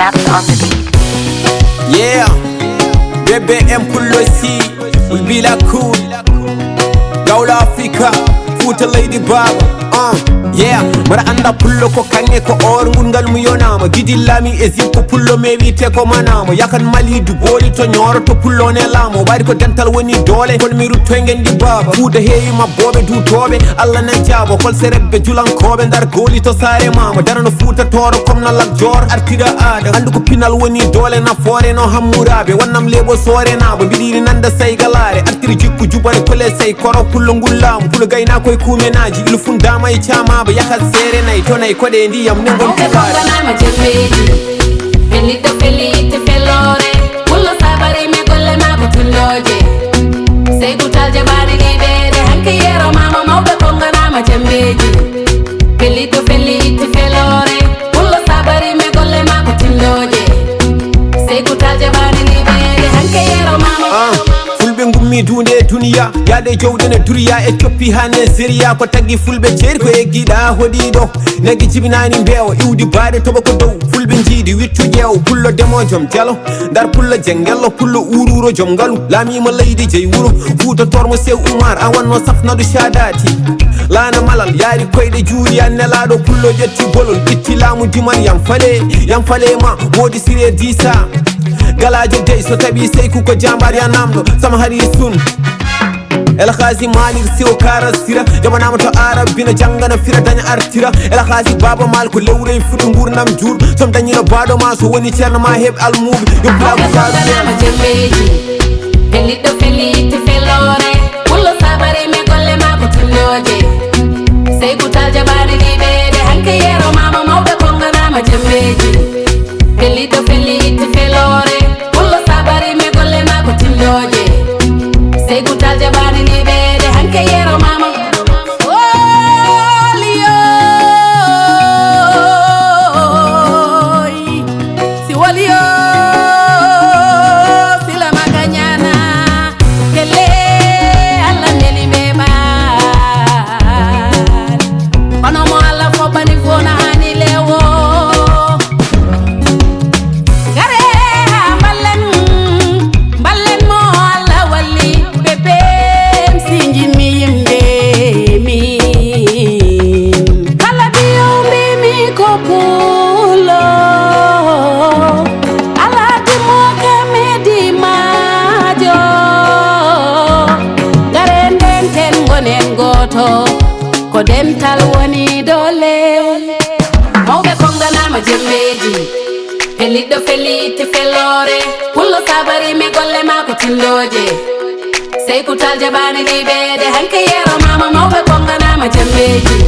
Diab'sonthebeat. Yeah, BBM Pullosi, we be like cool. Gawlo Africa, Fouta Lady Baba. Yeah, mara anda pullo ko kange ko or ngungal mu yonama gidi lami e zippo pullo me wite ko manamo yakan mali du boli to nyoro to pullo ne lamo bari ko dental woni dole kon mi rutto ngendi baba fuuda heewi mabboɓe dutoɓe Allah nan jaabo kol serebbe julankoɓe ndar goli to sare mama darano fuuta toro comme na lak jor artira aada andu ko pinal woni dole nafoore no hammuraɓe wonnam lebo sore nabo mbiɗiri nanda saygalare artiri jikku jubare kole say koro pullo ngullamu pulo gayna koye kumenaji ilu fundama e cama yakat sere nay to nay kode ndiyam ne gon tibare ma jemmeji felito felite felore pullo sabare me golle ma ko tundoje sey gutal jabari libere hanke yero mama mawbe kongana ma jemmeji felito felite felore pullo sabare me golle ma ko tundoje sey gutal jabari libere hanke yero mama fulɓe gummi dunde e duniya yaade jowɗene duriya e coppi ha Nigeria ko taggi fulɓe ceeri ko eggiɗa hoɗiɗo nagui jibinani mbeewa iwdi baɗe toɓa ko dow fulɓe jiidi wiccu ƴeew pullo demo joom dialo dar pullo jengello pullo ururo joom ngalu laamima leydi jeey wuuro Fouta tormo sew Oumar a wonno safnadu sadati laana malal yaari koyɗe juuri an nelaɗo pullo ƴetti bolol itti laamu diman yam fale ma modi siré disa galajo dey so taɓi seyku ko jambar ya namɗo sama hari sun ela khasi malik siwo kara sira jamanama to arabina jangana fira daña artira ela khasi baba mal ko lewre fuɗi gurdam juur som dañino baɗo ma so woni ceerno ma heɓ almuɓe yo blagoganama jemmeji felliɗo fellite fellore pullo sabare me golle ma ko tundoje sey gutal jabari liɓede hanke yero mama mawɓe konganama jemmeji felliɗo fellite fellore pullo sabare me golle ma ko tundoje sey gutal jabari liɓede hanke yero mama si waliyo sila maganyana kele Allah neli beba pano mo Allah fo bani fona hani lewo gare ballen mo Allah walli bebe sinji mi yimbe mi kala biyo mi ko pulo ala di mo kamedi majo gare ndenten gonen goto ko dental woni dole mawɓe konganama jemmeji felliɗo fellite fellore pullo sabari me golle ma ko tindoje sey kutal jabani liɓede hanke yero mama mawɓe konganama jemmeji